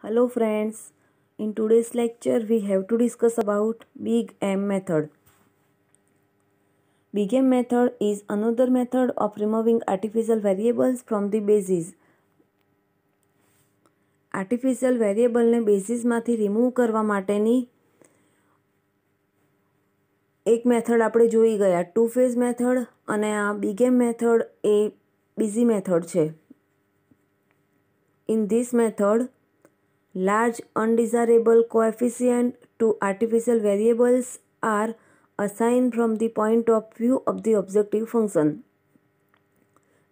Hello friends, in today's lecture we have to discuss about Big M method. Big M method is another method of removing artificial variables from the basis. Artificial વેરિયેબલને બેઝિસમાંથી remove કરવા માટેની એક method આપણે જોઈ ગયા, two phase method, અને આ બિગ એમ મેથડ એ બીજી મેથડ છે. In this method large undesirable coefficient to artificial variables are assigned from the point of view of the objective function.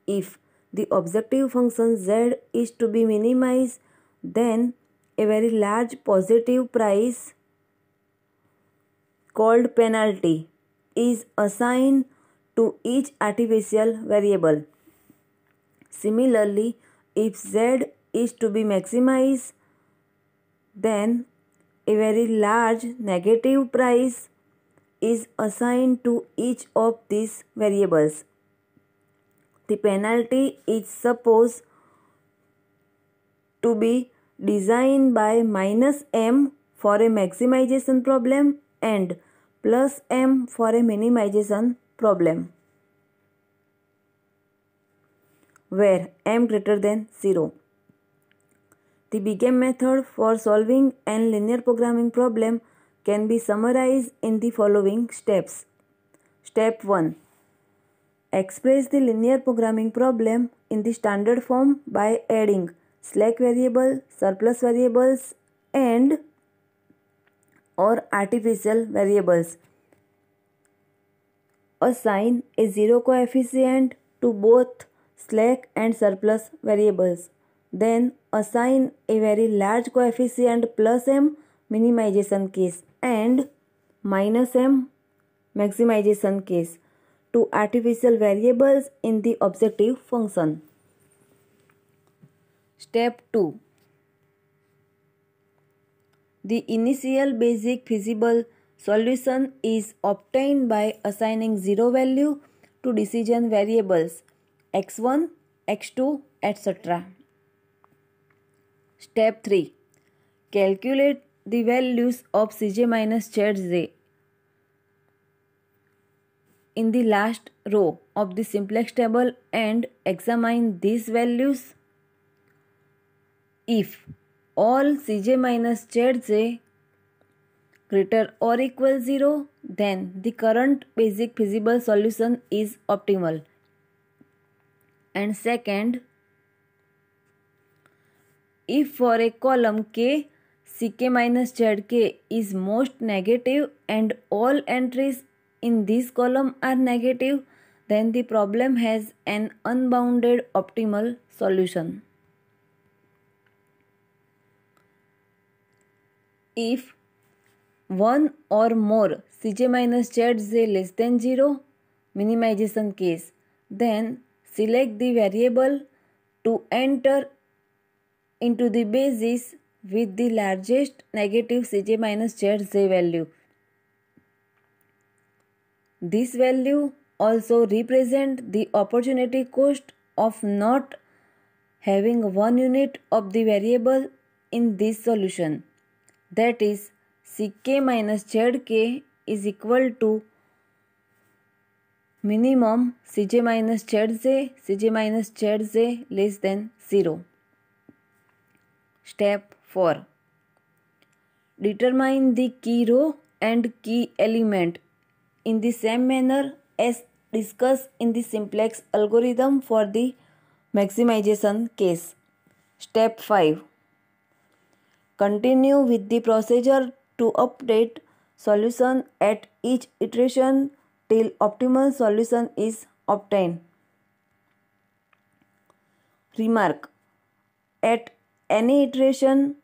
If the objective function z is to be minimized, then a very large positive price called penalty is assigned to each artificial variable. Similarly, if z is to be maximized, then a very large negative price is assigned to each of these variables. The penalty is supposed to be designed by -m for a maximization problem and +m for a minimization problem, where m greater than 0. The Big M method for solving an linear programming problem can be summarized in the following steps. Step 1. Express the linear programming problem in the standard form by adding slack variable, surplus variables, and or artificial variables. Assign a zero coefficient to both slack and surplus variables. Then assign a very large coefficient +m minimization case and -m maximization case to artificial variables in the objective function. Step 2. The initial basic feasible solution is obtained by assigning zero value to decision variables x1, x2, etc. Step 3. Calculate the values of Cj minus Zj in the last row of the simplex table and examine these values. If all Cj minus Zj greater or equal 0, then the current basic feasible solution is optimal. And second, if for a column k, ck minus zk is most negative and all entries in this column are negative, then the problem has an unbounded optimal solution. If one or more cj minus zj less than 0, minimization case, then select the variable to enter into the basis with the largest negative Cj minus Zj value. This value also represents the opportunity cost of not having one unit of the variable in this solution. That is, Ck minus Zk is equal to minimum Cj minus Zj, Cj minus Zj less than 0. Step 4. Determine the key row and key element in the same manner as discussed in the simplex algorithm for the maximization case. Step 5. Continue with the procedure to update solution at each iteration till optimal solution is obtained. Remark: at any iteration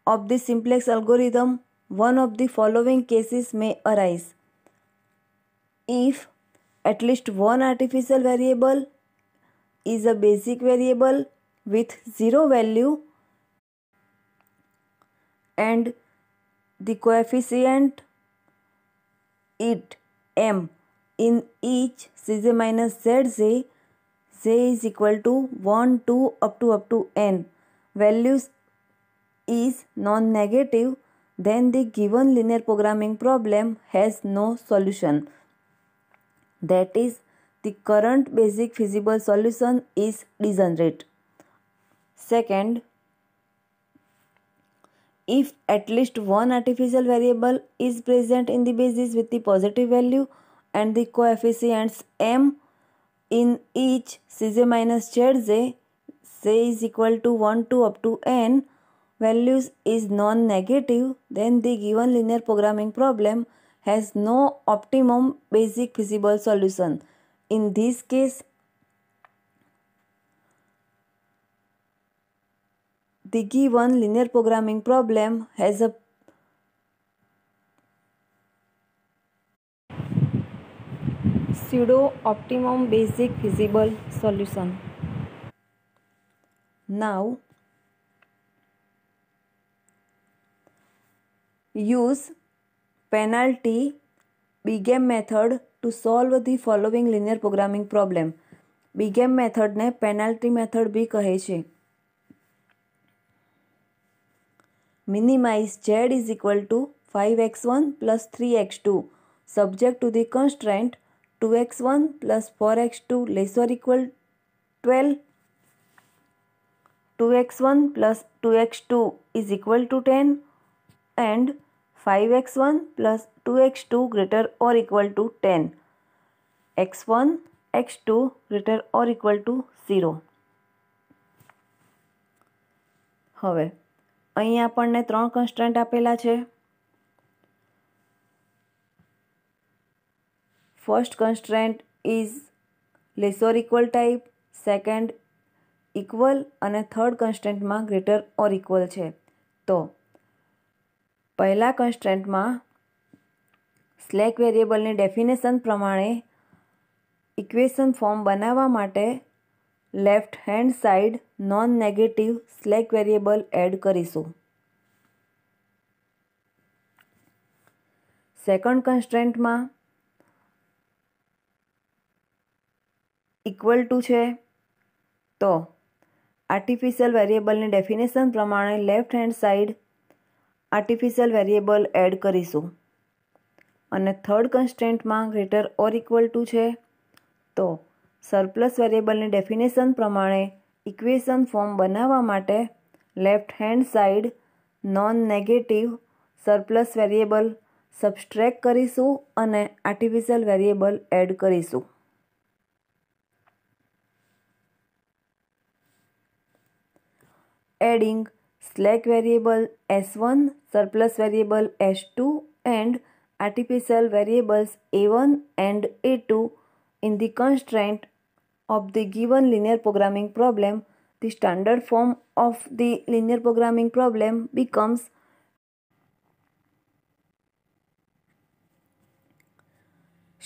of the simplex algorithm, one of the following cases may arise. If at least one artificial variable is a basic variable with 0 value and the coefficient it m in each Cj minus Zj, j is equal to 1, 2 up to n values is non-negative, then the given linear programming problem has no solution. That is, the current basic feasible solution is degenerate. Second, if at least one artificial variable is present in the basis with the positive value and the coefficients m in each Cj minus Zj, say is equal to 1 to up to n values is non-negative, then the given linear programming problem has no optimum basic feasible solution. In this case, the given linear programming problem has a pseudo-optimum basic feasible solution. Now, use penalty BGAM method to solve the following linear programming problem. BGAM method ने penalty method भी कहे छे. Minimize z is equal to 5x1 plus 3x2 subject to the constraint 2x1 plus 4x2 less or equal 12, 2x1 plus 2x2 is equal to 10 and 5x1 plus 2x2 greater or equal to 10, x1, x2 greater or equal to 0. હવે અહીં આપણને ત્રણ constraint આપેલા છે. First constraint is less or equal type, second equal અને third કન્સ્ટ્રેન્ટમાં greater or equal છે. તો પહેલા કન્સ્ટ્રેન્ટમાં સ્લેક વેરિયેબલની ડેફિનેશન પ્રમાણે ઇક્વેશન ફોર્મ બનાવવા માટે left hand side non negative slack variable add કરીશું. સેકન્ડ કન્સ્ટ્રેન્ટમાં ઇક્વલ ટુ છે, તો આર્ટિફિશિયલ વેરિયેબલની ડેફિનેશન પ્રમાણે left hand side artificial variable add કરીશું. અને થર્ડ કન્સ્ટ્રેન્ટમાં ગ્રેટર ઓર ઇક્વલ ટુ છે, તો સરપ્લસ વેરિયેબલની ડેફિનેશન પ્રમાણે ઇક્વેશન ફોર્મ બનાવવા માટે left hand side non negative surplus variable subtract કરીશું અને આર્ટિફિશિયલ વેરિયેબલ એડ કરીશું. Adding slack variable s1, surplus variable s2 and artificial variables a1 and a2 in the constraint of the given linear programming problem, the standard form of the linear programming problem becomes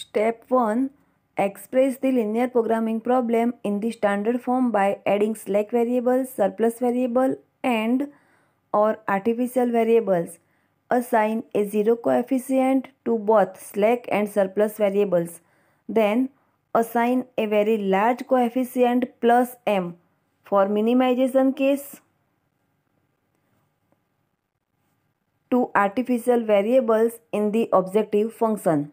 Step 1. Express the linear programming problem in the standard form by adding slack variables, surplus variable and or artificial variables. Assign a zero coefficient to both slack and surplus variables. Then assign a very large coefficient plus m for minimization case to artificial variables in the objective function.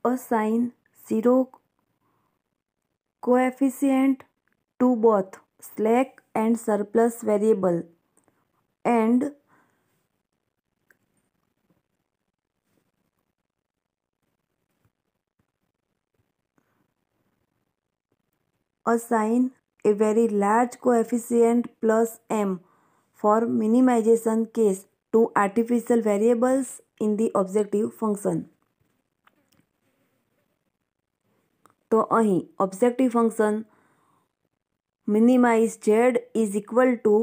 Assign zero coefficient to both slack and surplus variable and assign a very large coefficient plus m for minimization case to artificial variables in the objective function. તો અહીં objective function minimise z is equal two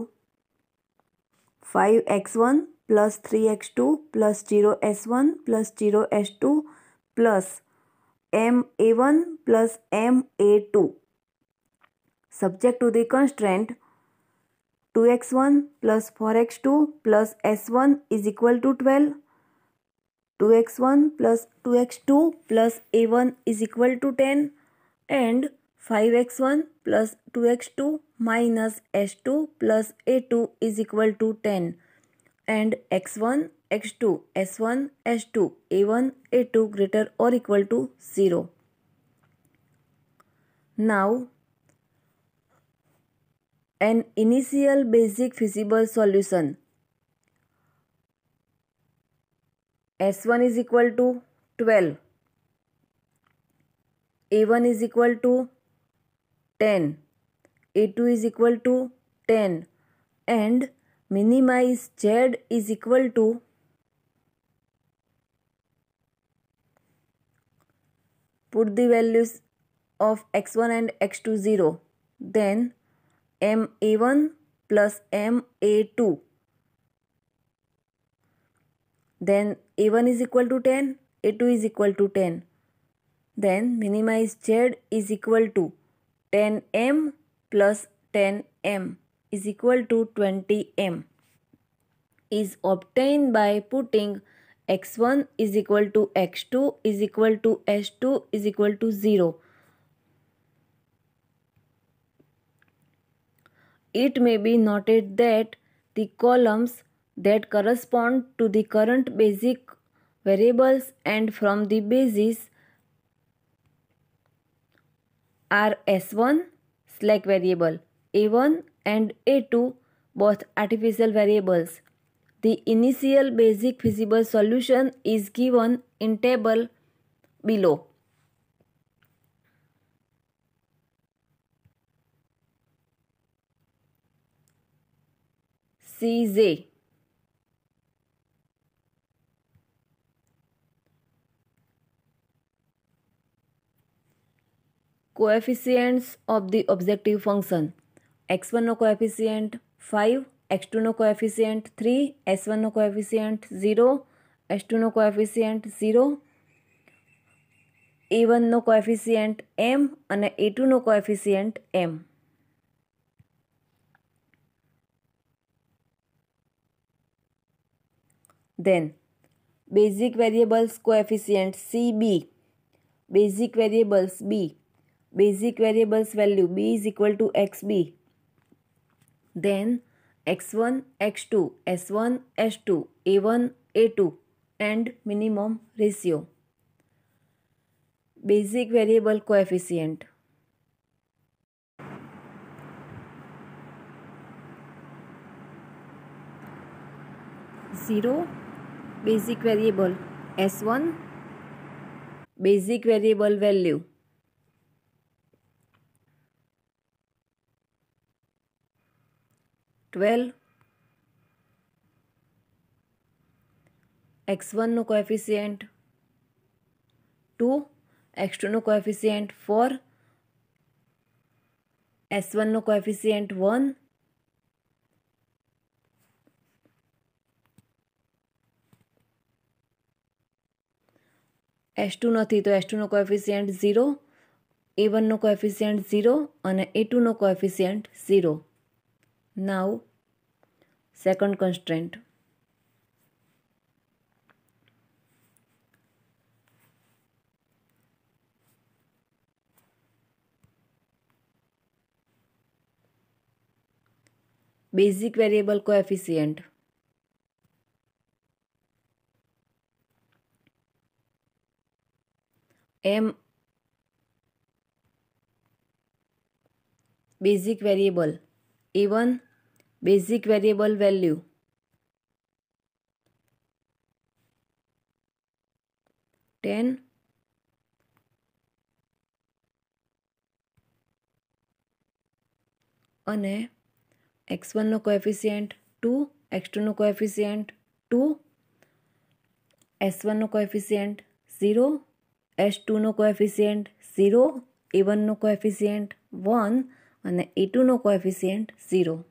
5x1 plus 3x2 plus 0s1 plus 0s2 plus ma1 plus ma2 subject to the constraint 2x1 plus 4x2 plus s1 is equal two 12, 2x1 plus 2x2 plus a1 is equal to 10 and 5x1 plus 2x2 minus s2 plus a2 is equal to 10 and x1, x2, s1, s2, a1, a2 greater or equal to 0. Now, an initial basic feasible solution. S1 is equal to 12. A1 is equal to 10. A2 is equal to 10 and minimize Z is equal to put the values of x1 and x2 0. Then MA1 plus MA2. Then A1 is equal to 10, A2 is equal to 10. Then minimize Z is equal to 10m plus 10m is equal to 20m is obtained by putting x1 is equal to x2 is equal to s2 is equal to 0. It may be noted that the columns that correspond to the current basic variables and from the basis are S1 slack variable, A1 and A2 both artificial variables. The initial basic feasible solution is given in table below. Cj. Coefficients of the objective function. x1 no coefficient 5, x2 no coefficient 3, s1 no coefficient 0, s2 no coefficient 0, a1 no coefficient m અને a2 no coefficient m. Then basic variables coefficient CB, basic variables B, basic variables value B is equal to XB. Then x1, x2, s1, s2, a1, a2 and minimum ratio. Basic variable coefficient. Zero. Basic variable s1, basic variable value 12, x1 no coefficient 2, x2 no coefficient 4, s1 no coefficient 1, s2 નથી તો s2 નો coefficient 0, a1 નો coefficient 0 અને a2 નો coefficient 0. Now second constraint. Basic variable coefficient. M basic variable a1 basic variable value 10 અને x1 નો coefficient 2, x2 નો coefficient 2, s1 નો કોએફિશિયન્ટ 0, s2 નો કોએફિશિયન્ટ 0, a1 નો કોએફિશિયન્ટ 1 અને a2 નો coefficient 0.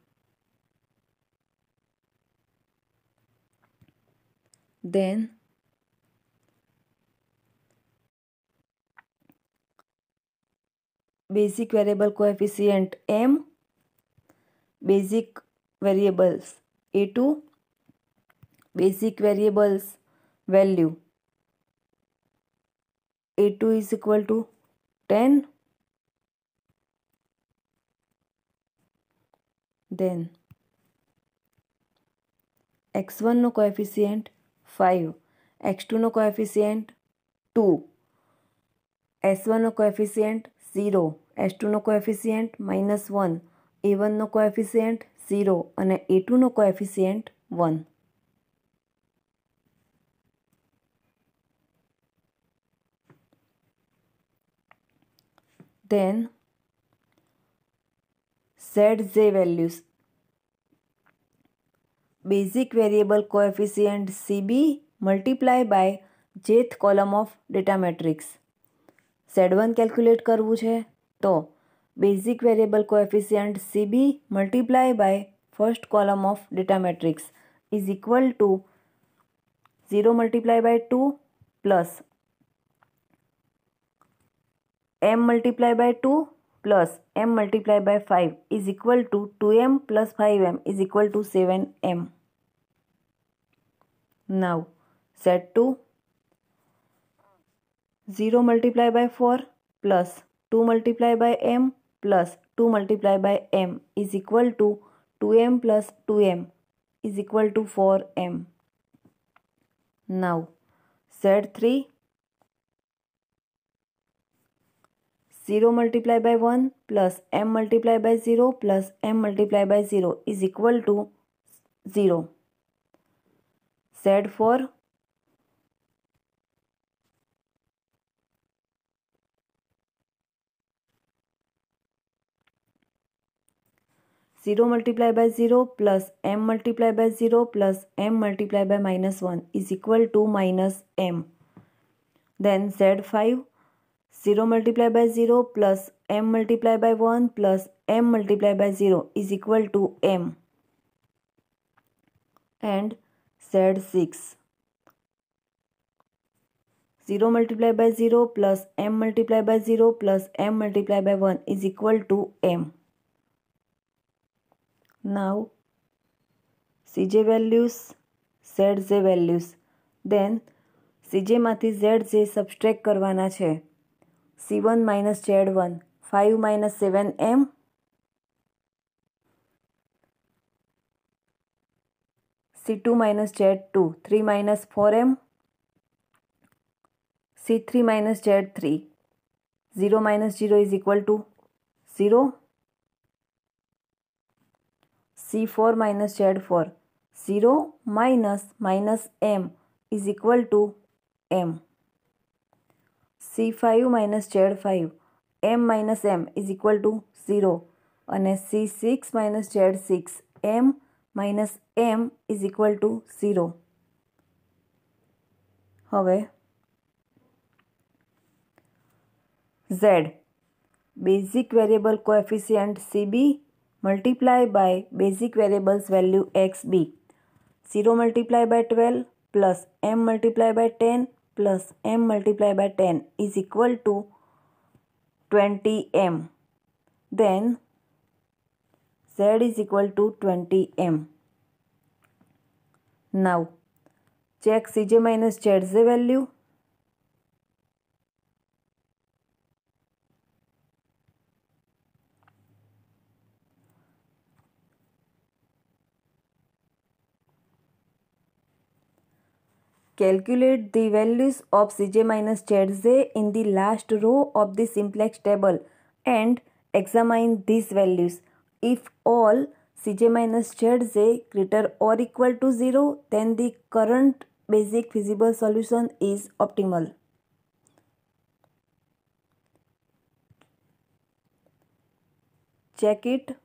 Then basic variable coefficient m, basic variables a2, basic variables value a2 is equal to 10, then x1 નો coefficient 5, x2 નો coefficient 2, s1 નો coefficient 0, s2 નો coefficient -1, a1 નો coefficient 0 અને a2 નો coefficient 1. Then ZJ values. Basic variable coefficient CB multiply by jth column of data matrix. Z1 calculate કરવું છે તો basic variable coefficient CB multiply by first column of data matrix is equal to 0 multiply by 2 plus m multiplied by 2 plus m multiplied by 5 is equal to 2m plus 5m is equal to 7m. Now Z2 0 multiplied by 4 plus 2 multiplied by m plus 2 multiplied by m is equal to 2m plus 2m is equal to 4m. Now Z3 0 multiplied by 1 plus m multiplied by 0 plus m multiplied by 0 is equal to 0. Z4 0 multiplied by 0 plus m multiplied by 0 plus m multiplied by -1 is equal to -m. Then Z5 0 multiplied by 0 plus m multiplied by 1 plus m multiplied by 0 is equal to m. And Z6 0 multiplied by 0 plus m multiplied by 0 plus m multiplied by 1 is equal to m. Now CJ values, ZJ values. Then CJ માંથી ZJ સબસ્ટ્રેક્ટ કરવાના છે. C1 minus Z1 5 minus 7m, C2 minus Z2 3 minus 4m, C3 minus Z3 0 minus 0 is equal to 0, C4 minus Z4 0 minus m is equal to m. C5 minus Z5 m minus m is equal to 0 અને C6 minus Z6 m minus m is equal to 0. હવે Z basic variable coefficient CB multiply by basic variables value XB 0 multiply by 12 plus m multiply by 10 plus m multiplied by 10 is equal to 20m. Then Z is equal to 20m. Now check CJ minus ZJ value. Calculate the values of CJ minus ZJ in the last row of the simplex table and examine these values. If all CJ minus ZJ greater or equal to 0, then the current basic feasible solution is optimal. Check it.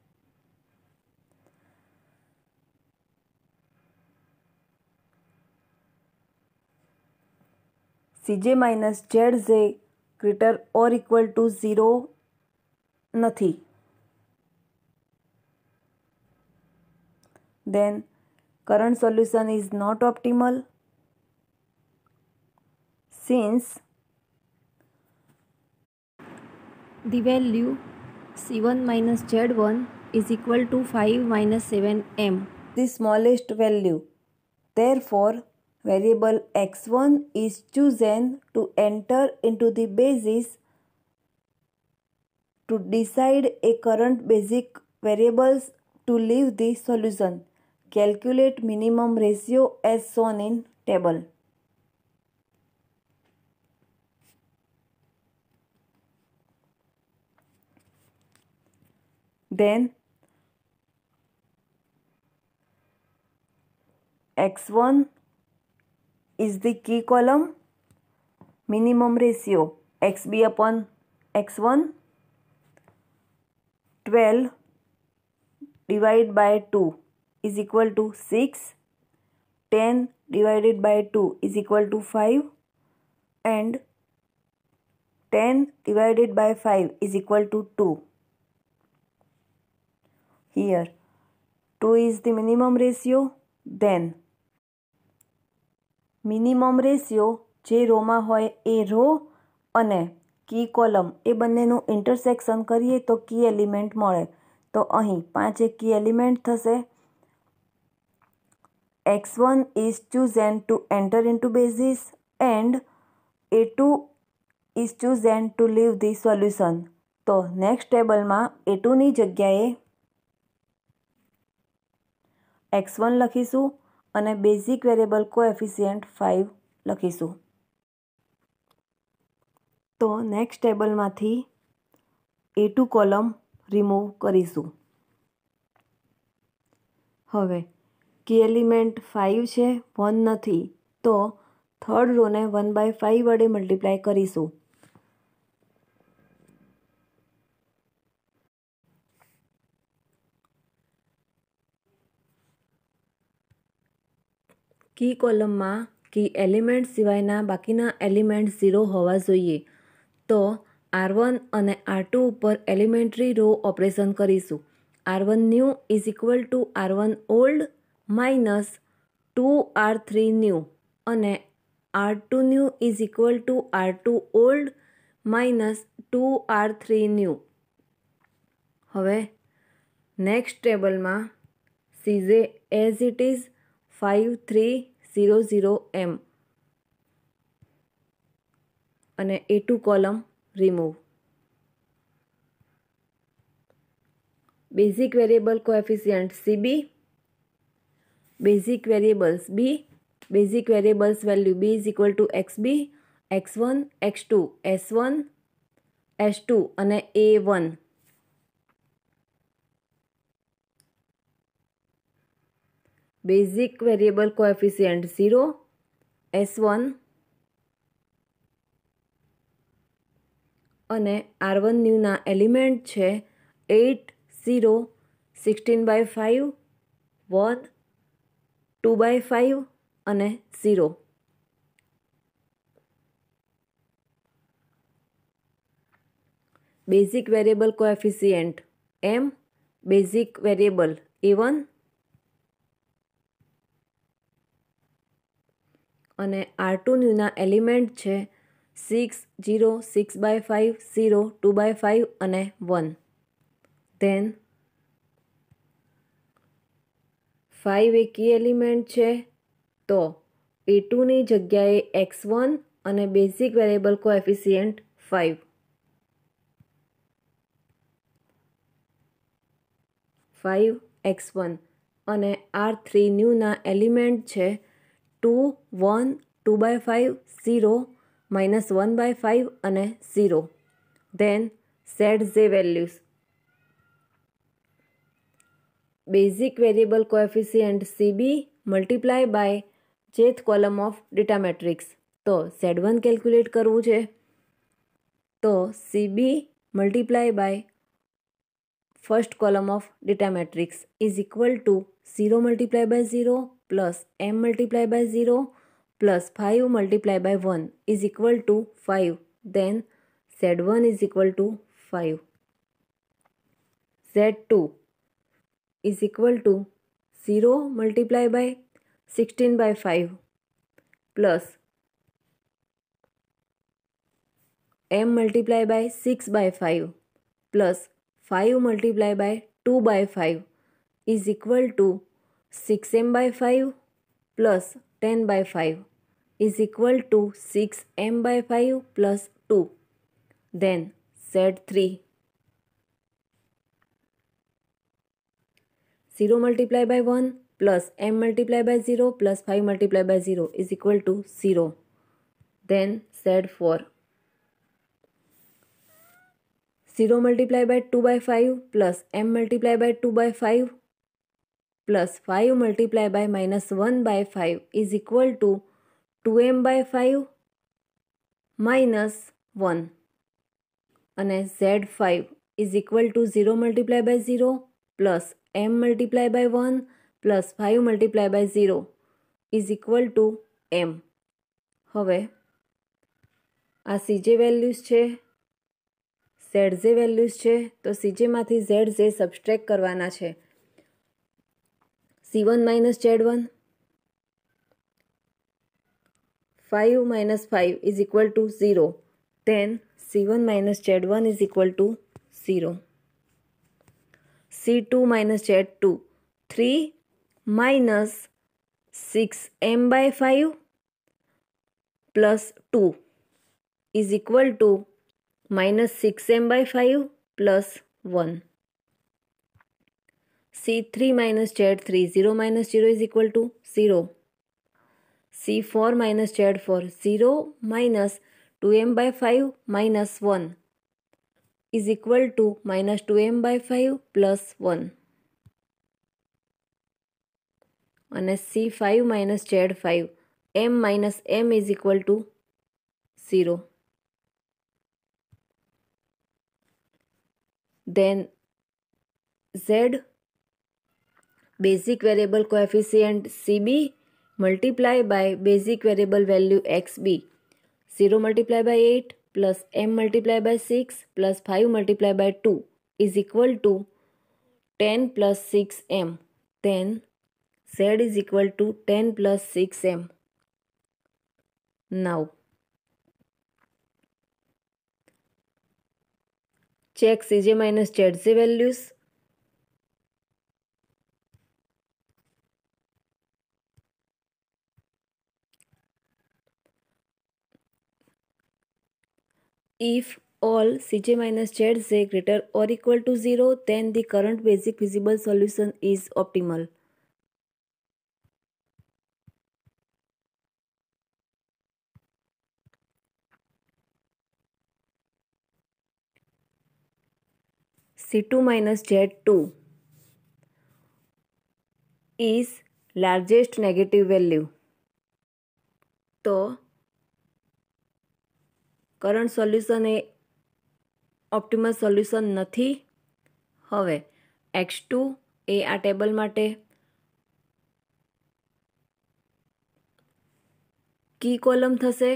CJ minus ZJ greater or equal to 0 નથી. Then current solution is not optimal since the value C1 minus Z1 is equal to 5 minus 7m, the smallest value. Therefore, variable x1 is chosen to enter into the basis to decide a current basic variables to leave the solution. Calculate minimum ratio as shown in table. Then x1 is the key column. Minimum ratio xb upon x1, 12 divided by 2 is equal to 6, 10 divided by 2 is equal to 5, and 10 divided by 5 is equal to 2. Here 2 is the minimum ratio. Then minimum ratio જે રોમાં હોય એ row અને કી column એ બંનેનું intersection કરીએ તો કી element મળે. તો અહીં 5 એક કી એલિમેન્ટ થશે. x1 is chosen to enter into basis and a2 is chosen to leave the solution. તો નેક્સ્ટ ટેબલમાં a2ની જગ્યાએ x1 લખીશું અને બેઝિક વેરિયેબલ કોએફિશિયન્ટ 5 લખીશું. તો નેક્સ્ટ ટેબલમાંથી A2 કોલમ રિમૂવ કરીશું. હવે કી એલિમેન્ટ 5 છે, 1 નથી, તો થર્ડ રોને 1/5 વડે મલ્ટીપ્લાય કરીશું. કી કોલમમાં કી એલિમેન્ટ સિવાયના બાકીના એલિમેન્ટ 0 હોવા જોઈએ. તો R1 અને R2 ઉપર એલિમેન્ટરી રો ઓપરેશન કરીશું. R1 new is equal to R1 old minus 2R3 new અને R2 new is equal two R2 old minus 2R3 new. હવે નેક્સ્ટ ટેબલમાં સીઝે એઝ ઇટ ઇઝ 5300M અને A2 column remove. Basic variable coefficient CB, basic variables B, basic variables value B is equal two XB, X1, X2, S1, S2 અને A1. Basic variable coefficient 0, S1 અને R1 ન્યૂના element છે 8, 0, 16/5, 1, 2/5 અને 0. Basic variable coefficient M, basic variable A1 અને R2 ન્યૂના element છે 6, 0, 6/5, 0, 2/5 અને 1. Than 5 એ કી element છે, તો A2ની જગ્યાએ x1 અને બેઝિક વેરિયેબલ કોએફિશિયન્ટ 5. 5x1 અને R3 ન્યૂના એલિમેન્ટ છે 2, 1, 2/5, 0, -1/5 અને 0. Then set J values. Basic variable coefficient CB multiply by jth column of data matrix. તો Z1 કેલ્ક્યુલેટ કરવું છે. તો CB multiply by first column of data matrix is equal to 0 multiply by 0 plus m multiply by 0 plus 5 multiply by 1 is equal to 5. Then Z1 is equal to 5. Z2 is equal to 0 multiplied by 16/5 plus m multiplied by 6/5 plus 5 multiplied by 2/5 is equal to 6m/5 plus 10/5 is equal to 6m/5 plus 2. Then Z3. 0 multiplied by 1 plus m multiplied by 0 plus 5 multiplied by 0 is equal to 0. Then Z4. 0 multiplied by 2 by 5 plus m multiplied by 2 by 5 plus 5 multiplied by minus 1 by 5 is equal to 2m by 5 minus 1. અને Z5 is equal to 0 multiplied by 0 plus m multiplied by 1 plus 5 multiplied by 0 is equal to m. હવે આ CJ values છે, ZJ values છે, તો CJ માંથી ZJ સબસ્ટ્રેક્ટ કરવાના છે. C1 minus Z1, 5 minus 5 is equal to 0. Then C1 minus Z1 is equal to 0. C2 minus Z2, 3 minus 6m by 5 plus 2 is equal to minus 6m by 5 plus 1. C3 minus Z3, 0 minus 0 is equal to 0. C4 minus Z4, 0 minus 2m by 5 minus 1 is equal to minus 2m by 5 plus 1. અને C5 minus Z5, m minus m is equal to 0. Then Z basic variable coefficient CB multiply by basic variable value XB. 0 multiplied by 8 plus m multiplied by 6 plus 5 multiplied by 2 is equal to 10 plus 6m. Then Z is equal to 10 plus 6m. Now check CJ minus ZJ values. If all CJ minus ZJ greater or equal to 0, then the current basic feasible solution is optimal. C2 minus Z2 is largest negative value. તો current solution એ optimal solution નથી. હવે X2 એ આ table માટે કી column થશે.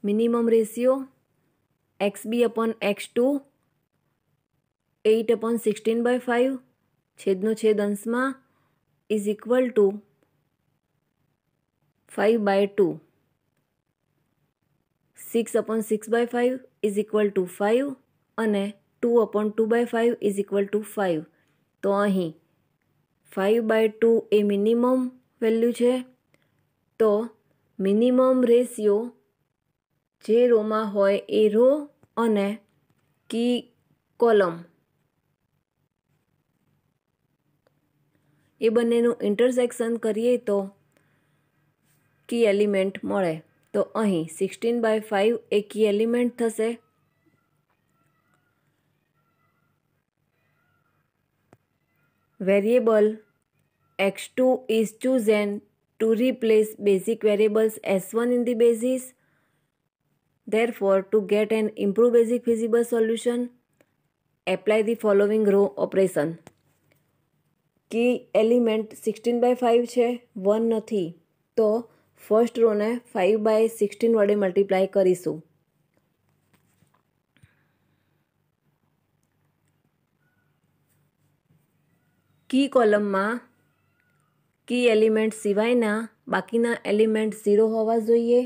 Minimum ratio XB upon X2 8 upon 16/5 છેદનો છેદ અંશમાં is equal to 5/2. 6 upon 6/5 is equal to 5 અને 2 upon 2/5 is equal to 5. તો અહીં 5/2 એ મિનિમમ વેલ્યુ છે. તો મિનિમમ રેશિયો જે રોમાં હોય એ રો અને કી કોલમ એ બંનેનું ઇન્ટરસેક્શન કરીએ તો કી એલિમેન્ટ મળે. તો અહીં 16/5 એ કી એલિમેન્ટ થશે. Variable X2 is chosen to replace basic variables S1 in the basis. Therefore, to get an improved basic feasible solution, apply the following row operation. Key element 16/5 છે, 1 નથી. તો ફર્સ્ટ રોને 5/16 વડે મલ્ટીપ્લાય કરીશું. કી કોલમમાં કી એલિમેન્ટ સિવાયના બાકીના element 0 હોવા જોઈએ.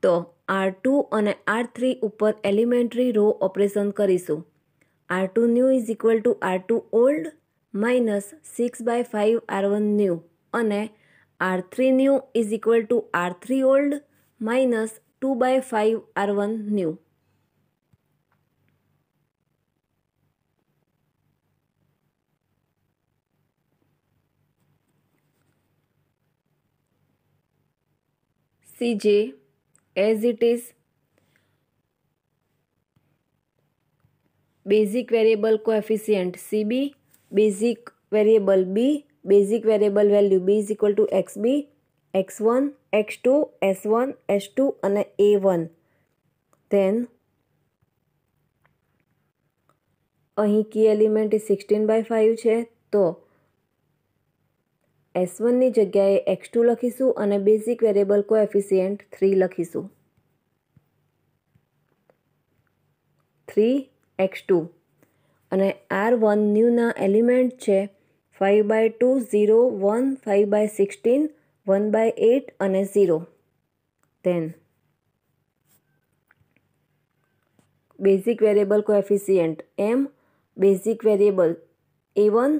તો R2 અને R3 ઉપર એલિમેન્ટરી રો ઓપરેશન કરીશું. R2 new is equal to R2 old minus 6/5 R1 new અને R3 new is equal to R3 old minus 2/5 R1 new. Cj as it is, basic variable coefficient Cb, basic variable b, basic variable value b is equal to xb, x1, x2, s1, s2 અને a1. then અહીં કી element 16/5 છે, તો s1 ની જગ્યાએ x2 લખીશું અને basic variable coefficient 3 લખીશું. 3x2 અને r1 ન્યૂના એલિમેન્ટ છે 5/2, 0, 1, 5/16, 1/8 અને 0. then basic variable coefficient m, basic variable a1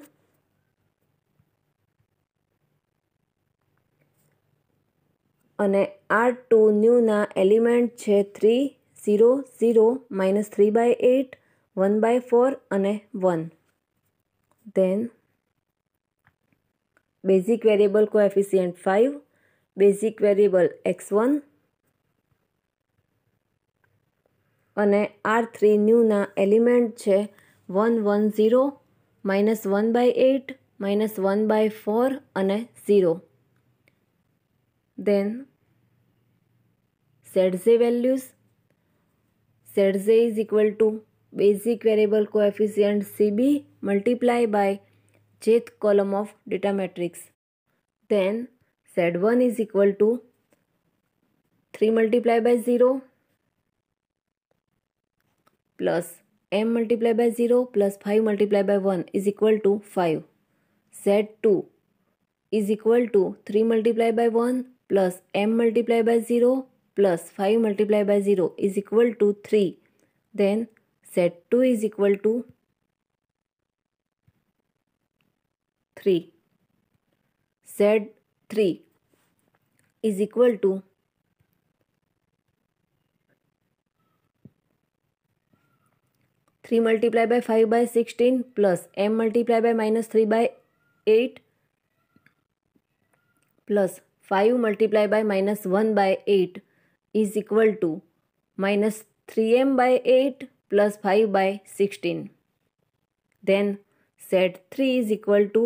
અને r2 ન્યૂના એલિમેન્ટ છે 3, 0, 0, -3/8, 1/4 અને 1. then basic variable coefficient 5, basic variable x1 અને r3 ન્યૂના એલિમેન્ટ છે 1, 1, 0, -1/8, -1/4 અને 0. then zj values, zj is equal to basic variable coefficient cb multiply by jth column of data matrix. then z1 is equal to 3 multiply by 0 plus m multiply by 0 plus 5 multiply by 1 is equal to 5. z2 is equal to 3 multiply by 1 plus m multiply by 0 plus 5 multiply by 0 is equal to 3. then z2 is equal to 3. z3 is equal to 3 multiply by 5/16 plus m multiply by -3/8 plus 5 multiply by -1/8 is equal to -3m/8 plus 5/16. then z3 is equal to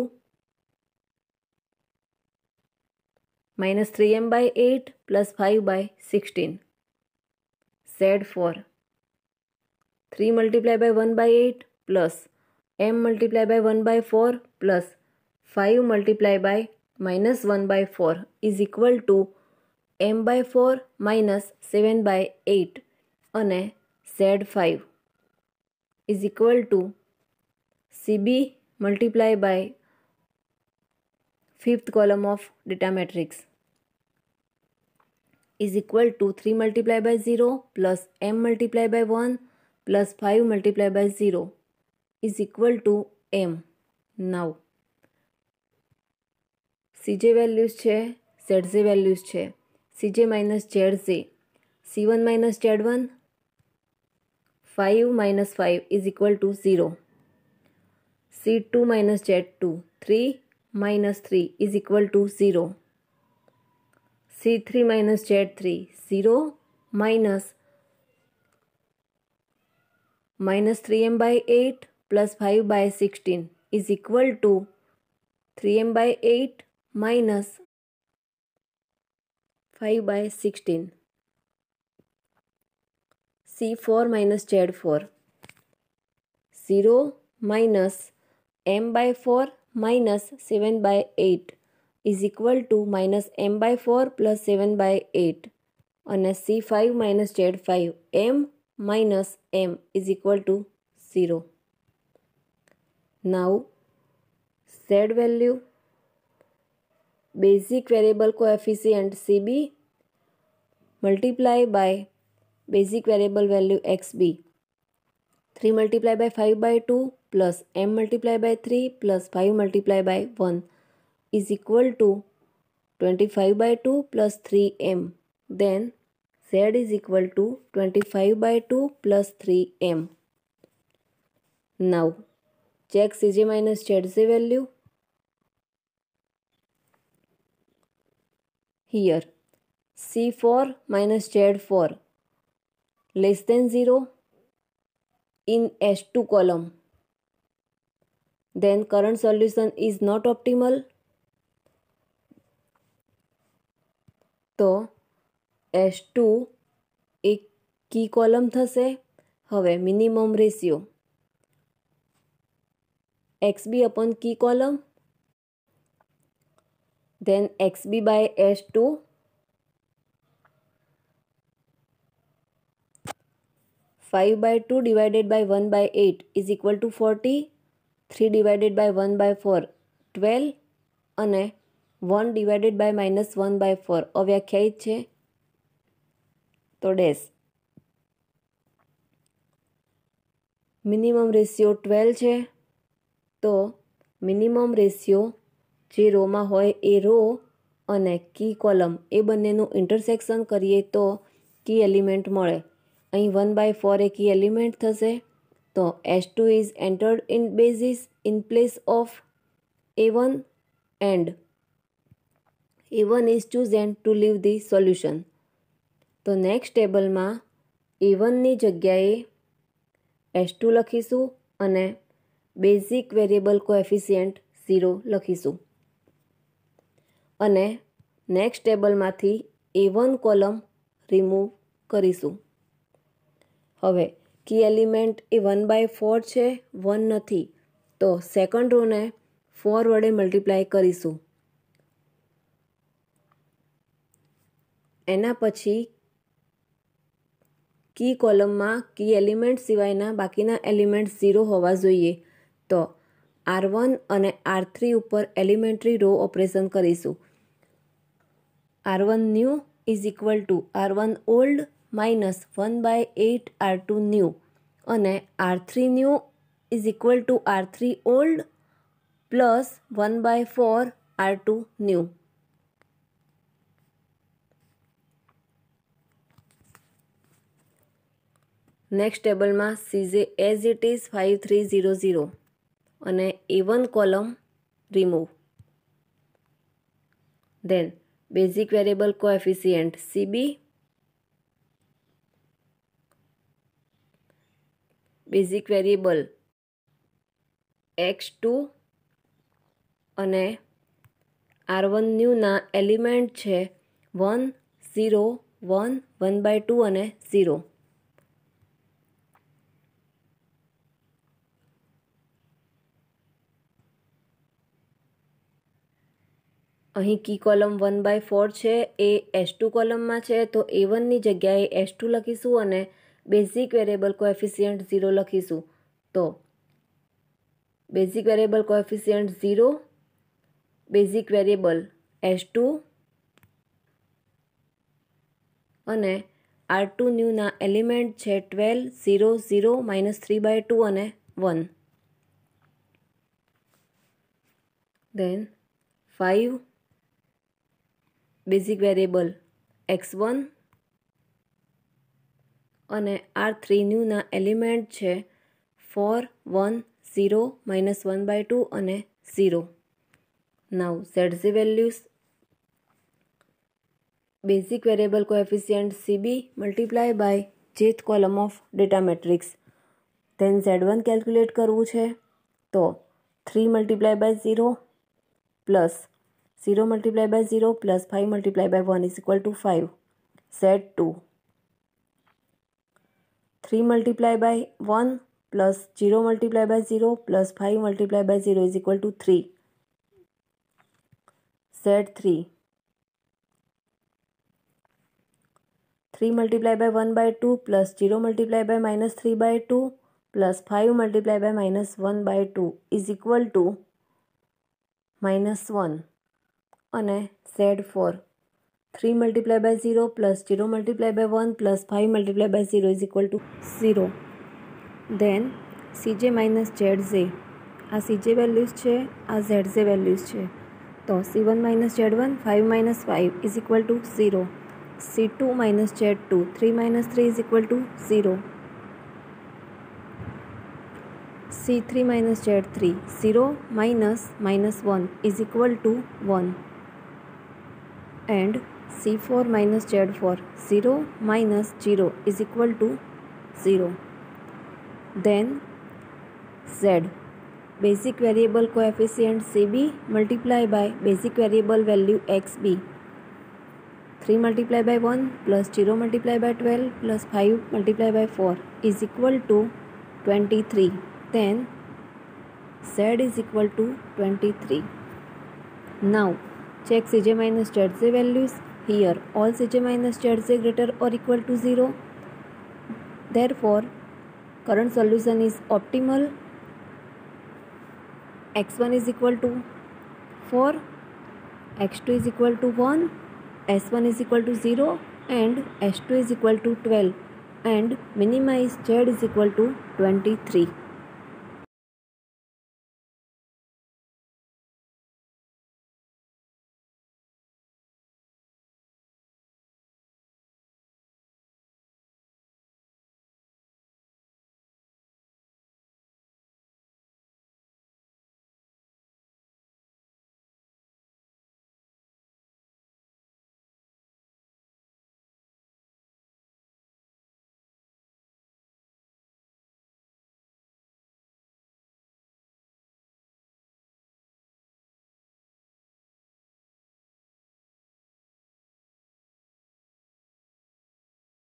-3m/8 plus 5/16. z4 3 multiply by 1/8 plus m multiply by 1/4 plus 5 multiply by -1/4 is equal to m/4 minus 7/8 અને z5 is equal to cb multiply by fifth column of data matrix is equal to 3 multiply by 0 plus m multiply by 1 plus 5 multiply by 0 is equal to m. now cj values છે, zj values છે. cj minus zj, c1 minus z1, 5 minus 5 is equal to 0. c2 minus z2, 3 minus 3 is equal to 0. c3 minus z3, 0 minus -3m/8 plus 5/16 is equal to 3m/8 minus 5/16. c4 minus z4, 0 minus m/4 minus 7/8 is equal to -m/4 plus 7/8 અને c5 minus z5, m minus m is equal to 0. now z value, basic variable coefficient cb multiply by basic variable value xb, 3 multiply by 5/2 plus m multiply by 3 plus 5 multiply by 1 is equal to 25/2 plus 3m. then z is equal to 25/2 plus 3m. now check cj minus zj value. here C4 minus Z4 less than 0 in H2 column, then current solution is not optimal. તો H2 એક કી column થશે. હવે minimum ratio XB upon key column, then XB by H2 5/2 divided by 1/8 is equal to 40. 3 divided by 1/4 12 અને 1 divided by -1/4 અવ્યાખ્યાયિત છે તો dash. Minimum ratio 12 છે તો minimum ratio જે રોમાં હોય એ રો અને કી કોલમ એ બંનેનું ઇન્ટરસેક્શન કરીએ તો કી એલિમેન્ટ મળે. અહીં 1/4 એ કી એલિમેન્ટ થશે તો H2 is entered in basis in place of A1 and A1 is chosen to leave the solution. તો નેક્સ્ટ ટેબલમાં A1ની જગ્યાએ H2 લખીશું અને બેઝિક વેરિયેબલ કોએફિશિયન્ટ 0 લખીશું અને નેક્સ્ટ ટેબલમાંથી A1 કોલમ રિમૂવ કરીશું. હવે કી એલિમેન્ટ એ 1/4 છે, 1 નથી, તો સેકન્ડ રોને 4 વડે મલ્ટીપ્લાય કરીશું. એના પછી કી કોલમમાં કી એલિમેન્ટ સિવાયના બાકીના એલિમેન્ટ 0 હોવા જોઈએ. તો R1 અને R3 ઉપર એલિમેન્ટરી રો ઓપરેશન કરીશું. R1 new is equal to R1 old minus 1/8 R2 new અને R3 new is equal to R3 old plus 1/4 R2 new. Next ટેબલમાં CJ એઝ ઇટ ઇઝ 5300 અને A1 column remove. Then basic variable coefficient CB, basic variable X2 અને R1 ન્યૂના element છે 1 0 1 1/2 અને 0. અહીં કી column 1/4 છે એ H2 કોલમમાં છે તો A1ની જગ્યાએ H2 લખીશું અને બેઝિક વેરિયેબલ કોએફિશિયન્ટ 0 લખીશું. તો basic variable coefficient 0, basic variable H2 અને R2 ન્યૂના એલિમેન્ટ છે 12 0 0 -3/2 અને 1. દેન 5 બેઝિક વેરિયેબલ X1 અને R3 ન્યૂના એલિમેન્ટ છે 4 1 0 -1/2 અને 0. Now ZZ values basic variable coefficient CB multiply by jth column of data matrix. Then Z1 calculate કરવું છે તો 3 multiply by 0 plus 0 multiplied by 0 plus 5 multiplied by 1 is equal to 5. Z2 3 multiplied by 1 plus 0 multiplied by 0 plus 5 multiplied by 0 is equal to 3. Z3 3 multiplied by 1/2 plus 0 multiplied by -3/2 plus 5 multiplied by -1/2 is equal to -1. અને Z4 3 multiplied by 0 plus 0 multiplied by 1 plus 5 multiplied by 0 is equal to 0. Then CJ minus ZZ, આ CJ values છે, આ ZZ values છે. તો C1 minus Z1 5 minus 5 is equal to 0. C2 minus Z2 3 minus 3 is equal to 0. C3 minus Z3 0 minus -1 is equal to 1. And C4 minus Z4, 0 minus 0 is equal to 0. Then Z, basic variable coefficient CB multiplied by basic variable value XB. 3 multiplied by 1 plus 0 multiplied by 12 plus 5 multiplied by 4 is equal to 23. Then Z is equal to 23. Now check Cj minus Zj values. Here all Cj minus Zj greater or equal to 0. Therefore current solution is optimal. x1 is equal to 4, x2 is equal to 1, s1 is equal to 0 and s2 is equal to 12, and minimize z is equal to 23.